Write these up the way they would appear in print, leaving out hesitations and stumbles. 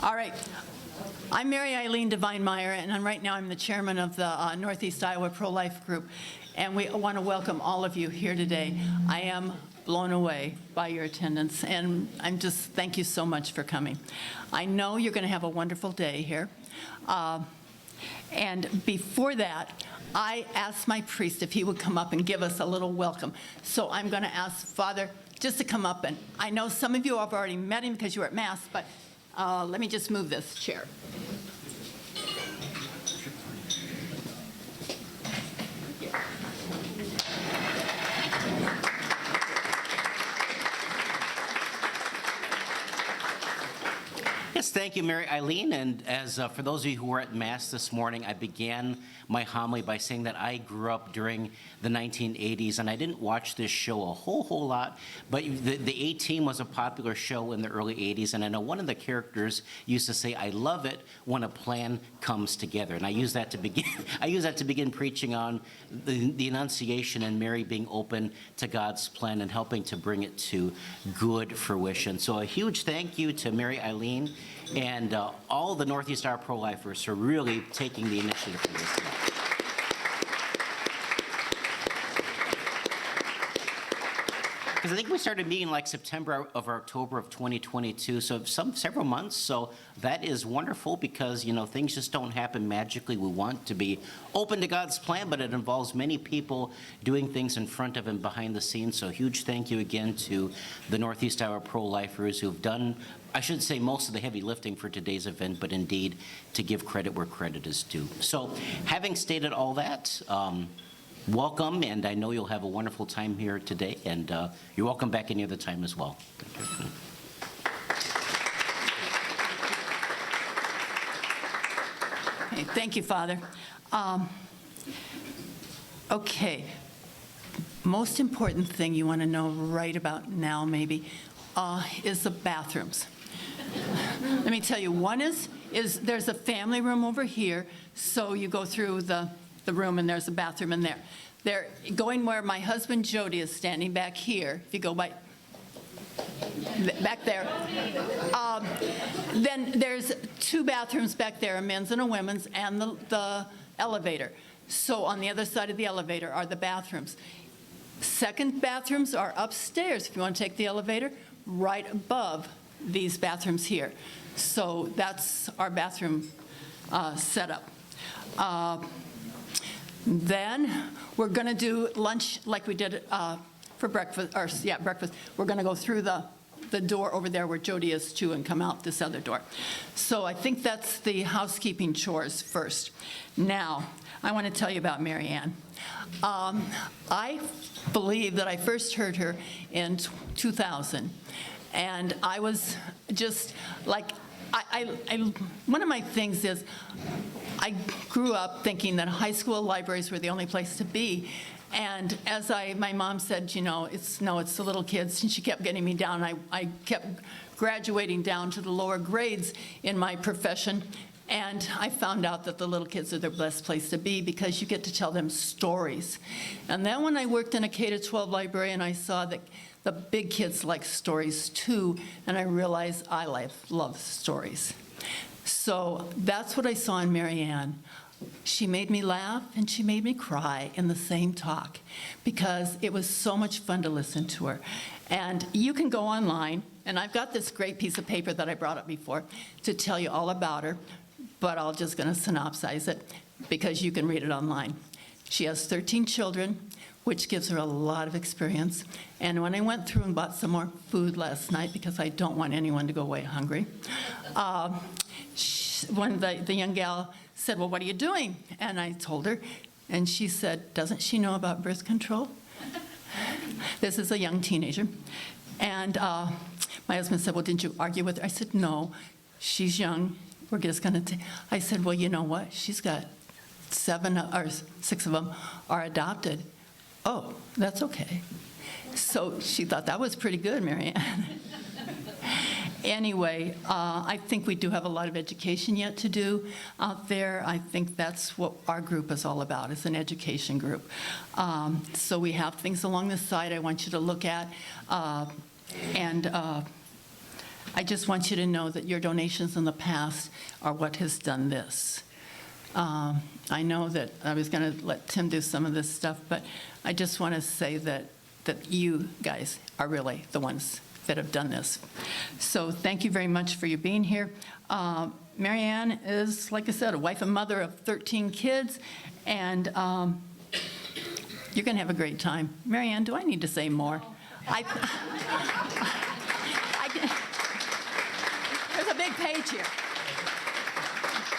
All right. I'm Mary Eileen Devine-Meyer, and right now I'm the chairman of the Northeast Iowa Pro-Life Group, and we want to welcome all of you here today. I am blown away by your attendance, and thank you so much for coming. I know you're going to have a wonderful day here. And before that, I asked my priest if he would come up and give us a little welcome. So I'm going to ask Father just to come up, and I know some of you have already met him because you were at Mass, but let me just move this chair. Yes, thank you, Mary Eileen. And as for those of you who were at Mass this morning, I began my homily by saying that I grew up during the 1980s, and I didn't watch this show a whole lot, but the A-Team was a popular show in the early 80s, and I know one of the characters used to say, "I love it when a plan comes together," and I use that to begin preaching on the Annunciation and Mary being open to God's plan and helping to bring it to good fruition. So a huge thank you to Mary Eileen and all the Northeast Iowa pro-lifers for really taking the initiative for this. Because I think we started meeting like September or October of 2022, so several months. So that is wonderful because, you know, things just don't happen magically. We want to be open to God's plan, but it involves many people doing things in front of and behind the scenes. So huge thank you again to the Northeast Iowa pro-lifers who've done, I should say, most of the heavy lifting for today's event, but indeed to give credit where credit is due. So having stated all that, welcome, and I know you'll have a wonderful time here today, and you're welcome back any other time as well. Okay, thank you, Father. Okay, most important thing you want to know right about now, maybe, is the bathrooms. Let me tell you, one is there's a family room over here, so you go through the room and there's a bathroom in there. They're going where my husband Jody is standing back here. If you go by back there, then there's two bathrooms back there, a men's and a women's, and the elevator. So on the other side of the elevator are the bathrooms. Second bathrooms are upstairs, if you want to take the elevator, right above these bathrooms here. So that's our bathroom setup. Then we're going to do lunch like we did for breakfast, breakfast. We're going to go through the door over there where Jody is too and come out this other door. So I think that's the housekeeping chores first. Now, I want to tell you about Mary Ann. I believe that I first heard her in 2000, and I was just like, one of my things is I grew up thinking that high school libraries were the only place to be. And as my mom said, you know, it's the little kids, and she kept getting me down. I kept graduating down to the lower grades in my profession, and I found out that the little kids are the best place to be because you get to tell them stories. And then when I worked in a K-12 library and I saw that the big kids like stories too, and I realized I love stories. So that's what I saw in Mary Ann. She made me laugh and she made me cry in the same talk because it was so much fun to listen to her. And you can go online, and I've got this great piece of paper that I brought up before to tell you all about her, but I'm just going to synopsize it because you can read it online. She has 13 children, which gives her a lot of experience. And when I went through and bought some more food last night, because I don't want anyone to go away hungry, when the young gal said, "Well, what are you doing?" And I told her, and she said, "Doesn't she know about birth control?" This is a young teenager. And my husband said, "Well, didn't you argue with her?" I said, "No, she's young. We're just going to." I said, "Well, you know what? She's got 7 or 6 of them are adopted." "Oh, that's okay." So she thought that was pretty good, Mary Ann. Anyway, I think we do have a lot of education yet to do out there. I think that's what our group is all about, is an education group. So we have things along the side I want you to look at. I just want you to know that your donations in the past are what has done this. I know that I was going to let Tim do some of this stuff, but I just want to say that you guys are really the ones that have done this. So thank you very much for you being here. Mary Ann is, like I said, a wife and mother of 13 kids, and you're going to have a great time. Mary Ann, do I need to say more? There's a big page here.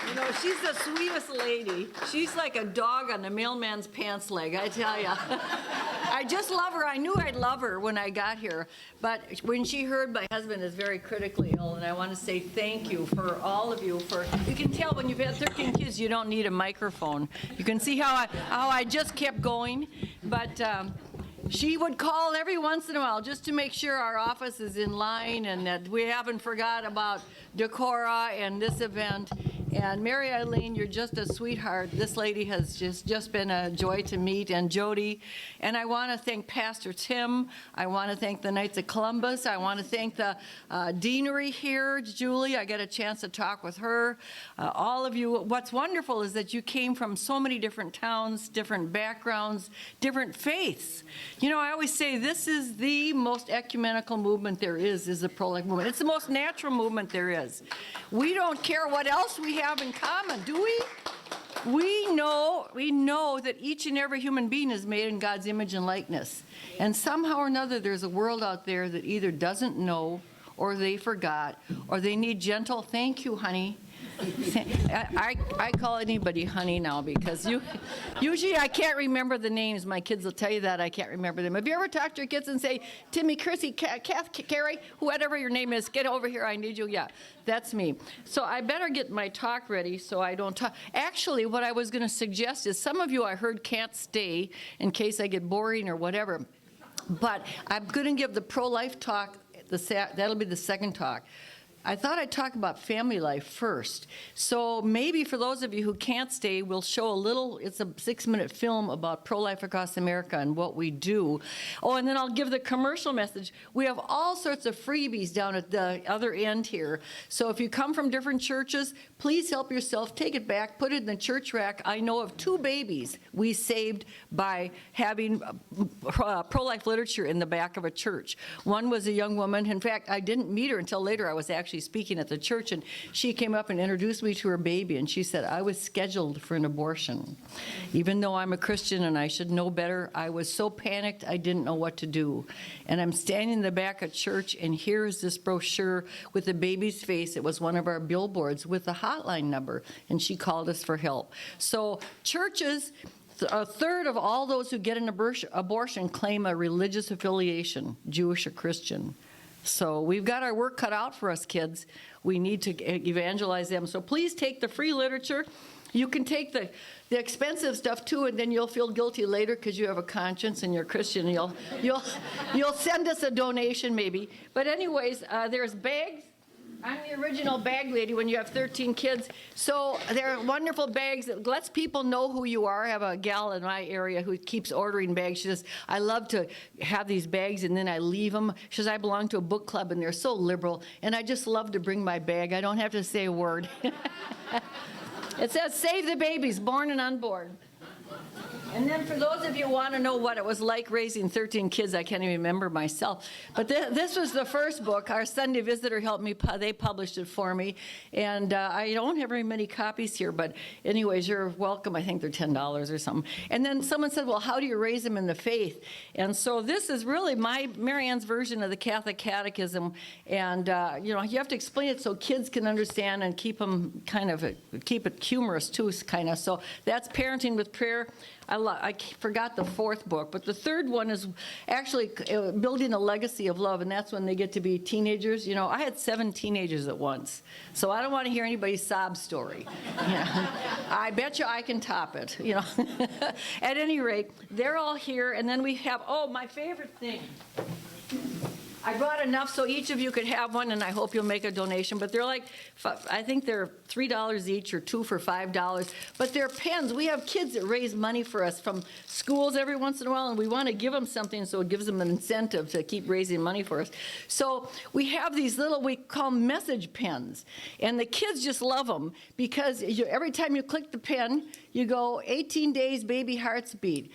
You know, she's the sweetest lady. She's like a dog on the mailman's pants leg, I tell you. I just love her. I knew I'd love her when I got here. But when she heard my husband is very critically ill, and I want to say thank you for all of you. You can tell when you've had 13 kids, you don't need a microphone. You can see how I just kept going. But she would call every once in a while just to make sure our office is in line and that we haven't forgot about Decorah and this event. And Mary Eileen, you're just a sweetheart. This lady has just been a joy to meet, and Jody. And I want to thank Pastor Tim. I want to thank the Knights of Columbus. I want to thank the deanery here, Julie. I got a chance to talk with her. All of you. What's wonderful is that you came from so many different towns, different backgrounds, different faiths. You know, I always say this is the most ecumenical movement there is the pro-life movement. It's the most natural movement there is. We don't care what else we have in common, do we? We know that each and every human being is made in God's image and likeness. And somehow or another, there's a world out there that either doesn't know, or they forgot, or they need gentle, thank you, honey. I call anybody honey now because usually I can't remember the names. My kids will tell you that I can't remember them. Have you ever talked to your kids and say, Timmy, Chrissy, Kath, Carrie, whatever your name is, get over here, I need you? Yeah, that's me. So I better get my talk ready so I don't talk. Actually, what I was going to suggest is some of you I heard can't stay in case I get boring or whatever. But I'm going to give the pro-life talk, that'll be the second talk. I thought I'd talk about family life first. So maybe for those of you who can't stay, we'll show a little, it's a 6-minute film about pro-life across America and what we do. Oh, and then I'll give the commercial message. We have all sorts of freebies down at the other end here. So if you come from different churches, please help yourself, take it back, put it in the church rack. I know of 2 babies we saved by having pro-life literature in the back of a church. One was a young woman. In fact, I didn't meet her until later. I was actually speaking at the church, and she came up and introduced me to her baby, and she said, I was scheduled for an abortion. Even though I'm a Christian and I should know better, I was so panicked I didn't know what to do. And I'm standing in the back of church, and here's this brochure with the baby's face. It was one of our billboards with a hotline number, and she called us for help. So churches, a third of all those who get an abortion claim a religious affiliation, Jewish or Christian. So we've got our work cut out for us, kids. We need to evangelize them. So please take the free literature. You can take the expensive stuff too, and then you'll feel guilty later because you have a conscience and you're Christian. You'll send us a donation maybe. But anyways, there's bags. I'm the original bag lady when you have 13 kids. So they're wonderful bags that lets people know who you are. I have a gal in my area who keeps ordering bags. She says, I love to have these bags and then I leave them. She says, I belong to a book club and they're so liberal. And I just love to bring my bag. I don't have to say a word. It says, save the babies, born and unborn. And then for those of you who want to know what it was like raising 13 kids, I can't even remember myself. But this was the first book. Our Sunday visitor helped me. They published it for me. And I don't have very many copies here. But anyways, you're welcome. I think they're $10 or something. And then someone said, well, how do you raise them in the faith? And so this is really Mary Ann's version of the Catholic Catechism. And, you have to explain it so kids can understand and keep it humorous, too, kind of. So that's Parenting with Prayer. I forgot the 4th book, but the 3rd one is actually building a legacy of love, and that's when they get to be teenagers. I had 7 teenagers at once, so I don't want to hear anybody's sob story. I bet you I can top it. At any rate, they're all here, and then we have, my favorite thing. I brought enough so each of you could have one, and I hope you'll make a donation. But they're like, I think they're $3 each or 2 for $5. But they're pens. We have kids that raise money for us from schools every once in a while, and we want to give them something so it gives them an incentive to keep raising money for us. So we have these little, we call them message pens. And the kids just love them because every time you click the pen, you go 18 days, baby hearts beat.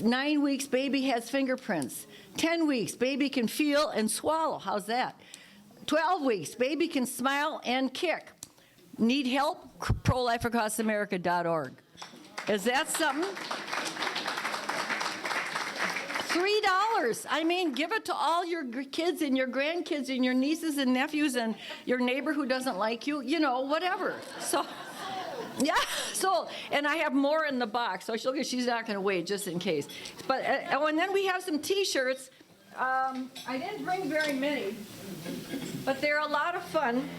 9 weeks, baby has fingerprints. 10 weeks, baby can feel and swallow. How's that? 12 weeks, baby can smile and kick. Need help? ProlifeAcrossAmerica.org. Is that something? $3. I mean, give it to all your kids and your grandkids and your nieces and nephews and your neighbor who doesn't like you, whatever. So. Yeah, so, and I have more in the box, so she's not going to wait, just in case. But, and then we have some T-shirts. I didn't bring very many, but they're a lot of fun.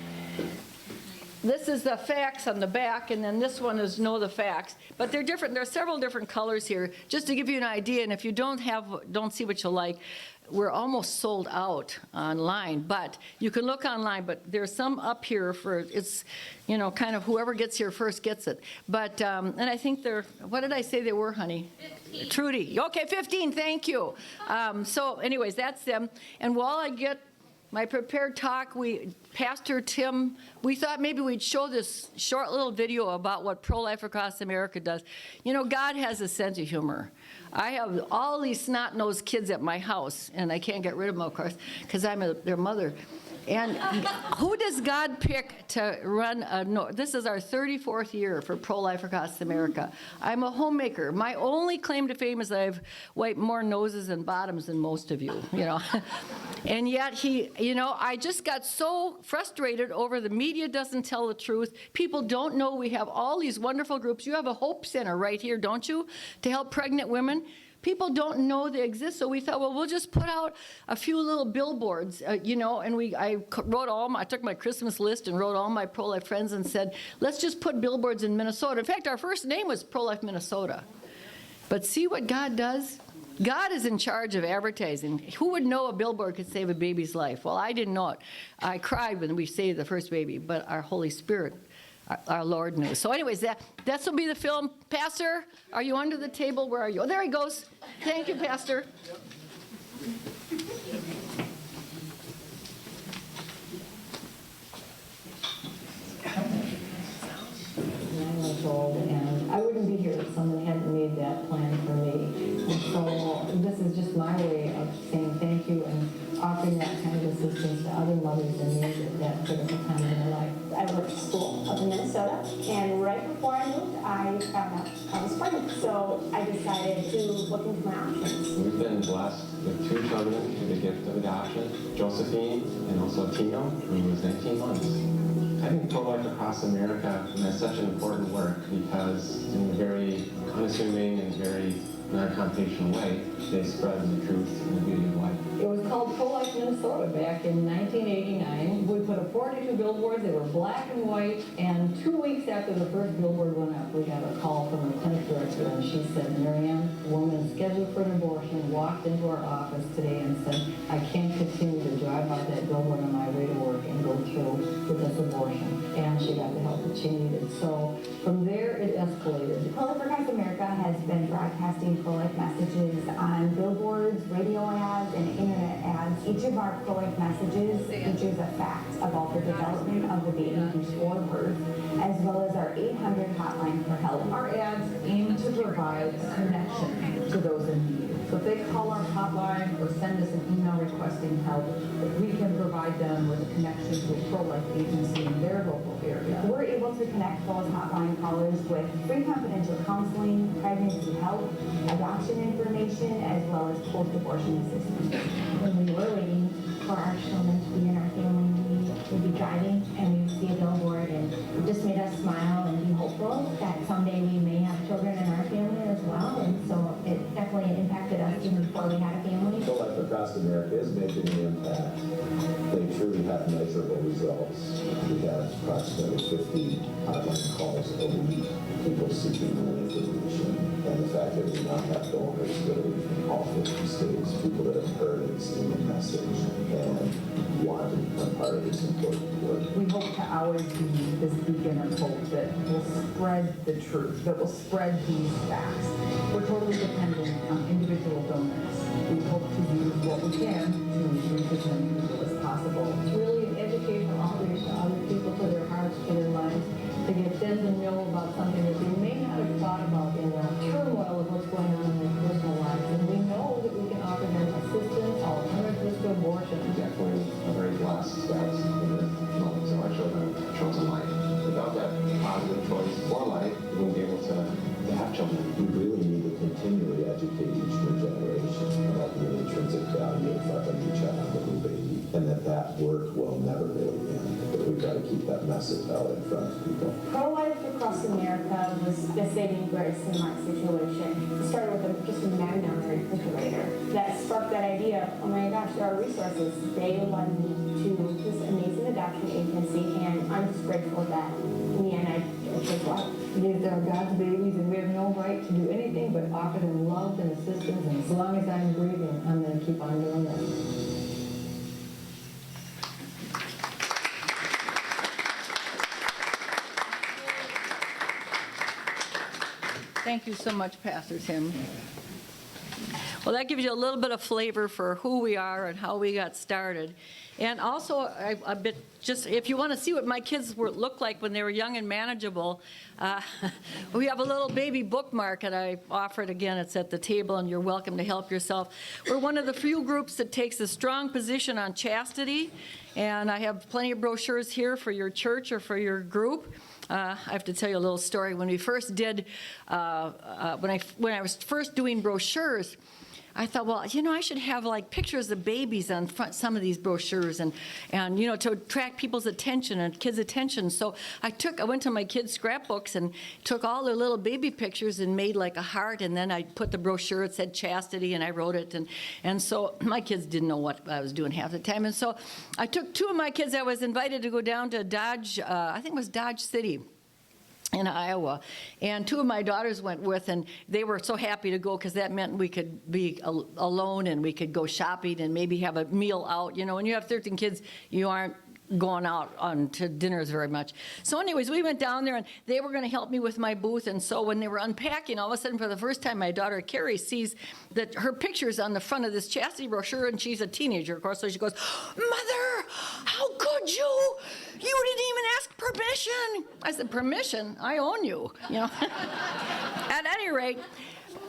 This is the facts on the back, and then this one is Know the Facts. But they're different. There are several different colors here, just to give you an idea. And if you don't see what you like, we're almost sold out online. But you can look online. But there's some up here for it's, kind of whoever gets here first gets it. But and I think they're. What did I say they were, honey? 15. Trudy. Okay, 15. Thank you. So, anyways, that's them. And while I get my prepared talk, Pastor Tim, we thought maybe we'd show this short little video about what Pro-Life Across America does. God has a sense of humor. I have all these snot-nosed kids at my house, and I can't get rid of them, of course, because I'm their mother. And who does God pick to run this is our 34th year for Pro-Life Across America. I'm a homemaker. My only claim to fame is that I've wiped more noses and bottoms than most of you, And yet I just got so frustrated over the media doesn't tell the truth. People don't know we have all these wonderful groups. You have a Hope Center right here, don't you, to help pregnant women? People don't know they exist, so we thought, well, we'll just put out a few little billboards, and I took my Christmas list and wrote all my pro-life friends and said, let's just put billboards in Minnesota. In fact, our first name was Pro-Life Minnesota. But see what God does? God is in charge of advertising. Who would know a billboard could save a baby's life? Well, I didn't know it. I cried when we saved the first baby, but our Holy Spirit, our Lord knew. So anyways, this will be the film. Pastor, are you under the table? Where are you? Oh, there he goes. Thank you, Pastor. And I wouldn't be here if someone hadn't made that plan for me. And so this is just my way of saying thank you and offering that kind of assistance to other mothers in need at that critical time in their life. I went to school up in Minnesota, and right before I moved, I found out I was pregnant. So I decided to look into my options. We've been blessed with 2 children through the gift of adoption, Josephine and also Tino, who was 19 months. I think Pro-Life Across America has such an important work because in a very unassuming and very non-confrontational way, they spread the truth and the beauty of life. It was called Prolife Minnesota back in 1989. We put up 42 billboards. They were black and white. And 2 weeks after the first billboard went up, we got a call from the clinic director, and she said, Mary Ann, a woman scheduled for an abortion walked into our office today and said, I can't continue to drive by that billboard on my way to work and go through with this abortion. And she got the help that she needed. So from there, it escalated. Pro-Life Across America has been broadcasting pro-life messages on billboards, radio ads, and internet ads. Each of our pro-life messages features a fact about the development of the baby before birth, as well as our 800 hotline for help. Our ads aim to provide a connection to those in need. So if they call our hotline or send us an email requesting help, we can provide them with a connection to a pro-life agency in their local area. We're able to connect those hotline callers with free confidential counseling, pregnancy help, adoption information, as well as post-abortion assistance. When we were waiting for our children to be in our family, we would be driving and we would see a billboard, and it just made us smile and be hopeful that someday we may have children in our family as well. And so it definitely impacted us even before we had a family. Pro-Life Across America is making an impact. They truly had measurable results. We had approximately 50 hotline calls a week, people seeking more information. And the fact that we now have donors literally from all 50 states, people that have heard and seen the message and want to become part of this important work. We hope to always be this beacon of hope that will spread the truth, that will spread these facts. We're totally dependent on individual donors. We hope to use what we can to reach as many people as possible. It's really an educational outreach to other people, to their hearts, to their lives, to get them to know about something that they may not have thought about in the turmoil of what's going on in their personal lives. And we know that we can offer them assistance, alternatives to abortion. Definitely a very blessed that millions of our children have chosen life. Without that positive choice for life, we wouldn't be able to have children. We really need to continually educate each new generation about the intrinsic value of a new child, a new baby, and that work will never really end. But we've got to keep that message out in front of people. Pro-Life across America was the saving grace in my situation. It started with just a magnet on the refrigerator. That sparked that idea, oh my gosh, there are resources. They led me to this amazing adoption agency, and I'm just grateful that in the end I chose life. These are God's babies, and we have no right to do anything but offer them love and assistance. And as long as I'm breathing, I'm going to keep on doing this. Thank you so much, Pastor Tim. Well, that gives you a little bit of flavor for who we are and how we got started. And also, a bit, just if you want to see what my kids looked like when they were young and manageable, we have a little baby bookmark, and I offer it again. It's at the table, and you're welcome to help yourself. We're one of the few groups that takes a strong position on chastity, and I have plenty of brochures here for your church or for your group. I have to tell you a little story. When we first did, when I was first doing brochures, I thought, well, I should have like pictures of babies on front some of these brochures, and to attract people's attention and kids' attention. So I went to my kids' scrapbooks and took all their little baby pictures and made like a heart, and then I put the brochure. It said chastity, and I wrote it, and so my kids didn't know what I was doing half the time, and so I took two of my kids. I was invited to go down to Dodge, I think it was Dodge City in Iowa, and two of my daughters went with, and they were so happy to go because that meant we could be alone and we could go shopping and maybe have a meal out. When you have 13 kids, you aren't going out on to dinners very much. So anyways, we went down there, and they were going to help me with my booth. And so when they were unpacking, all of a sudden for the first time, my daughter Carrie sees that her picture's on the front of this chastity brochure, and she's a teenager, of course, so she goes, "Mother, how could you? You didn't even ask permission." I said, "Permission? I own you." At any rate,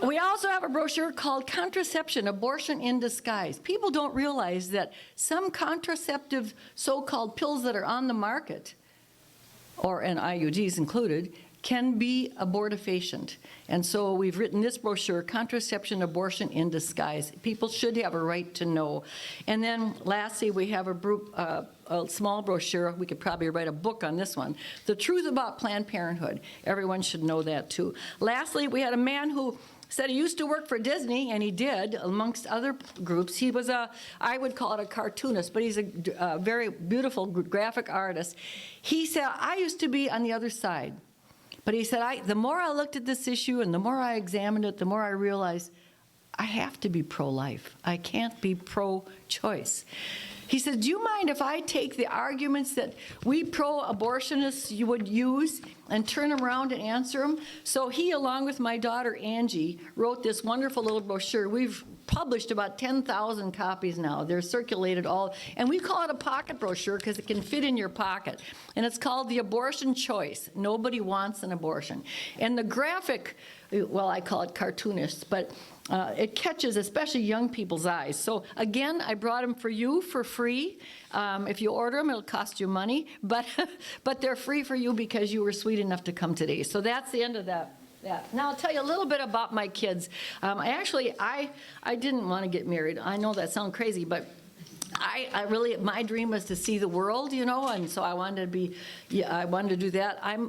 we also have a brochure called Contraception, Abortion in Disguise. People don't realize that some contraceptive so-called pills that are on the market, and IUDs included, can be abortifacient. And so we've written this brochure, Contraception, Abortion in Disguise. People should have a right to know. And then lastly, we have a small brochure. We could probably write a book on this one. The Truth About Planned Parenthood. Everyone should know that too. Lastly, we had a man who said he used to work for Disney, and he did, amongst other groups. He was I would call it a cartoonist, but he's a very beautiful graphic artist. He said, "I used to be on the other side." But he said, the more I looked at this issue and the more I examined it, the more I realized I have to be pro-life. I can't be pro-choice. He said, "Do you mind if I take the arguments that we pro-abortionists you would use and turn them around and answer them?" So he, along with my daughter Angie, wrote this wonderful little brochure. We've published about 10,000 copies now. They're circulated all, and we call it a pocket brochure because it can fit in your pocket. And it's called The Abortion Choice. Nobody wants an abortion. And the graphic, well, I call it cartoonists, but it catches especially young people's eyes. So again, I brought them for you for free. If you order them, it'll cost you money, but they're free for you because you were sweet enough to come today. So that's the end of that. Now I'll tell you a little bit about my kids. I didn't want to get married. I know that sounds crazy, but I really, my dream was to see the world, and so I wanted to do that.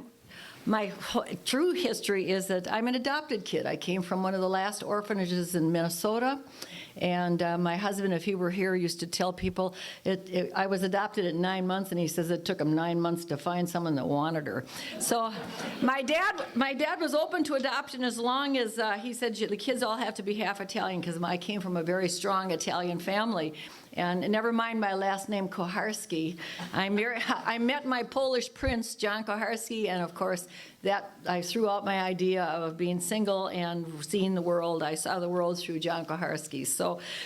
My true history is that I'm an adopted kid. I came from one of the last orphanages in Minnesota, And my husband, if he were here, used to tell people, I was adopted at 9 months, and he says it took him 9 months to find someone that wanted her. So my dad was open to adoption as long as he said the kids all have to be half Italian, because I came from a very strong Italian family. And never mind my last name, Kuharski. I met my Polish prince, John Kuharski, and of course, that I threw out my idea of being single and seeing the world. I saw the world through John Kuharski. So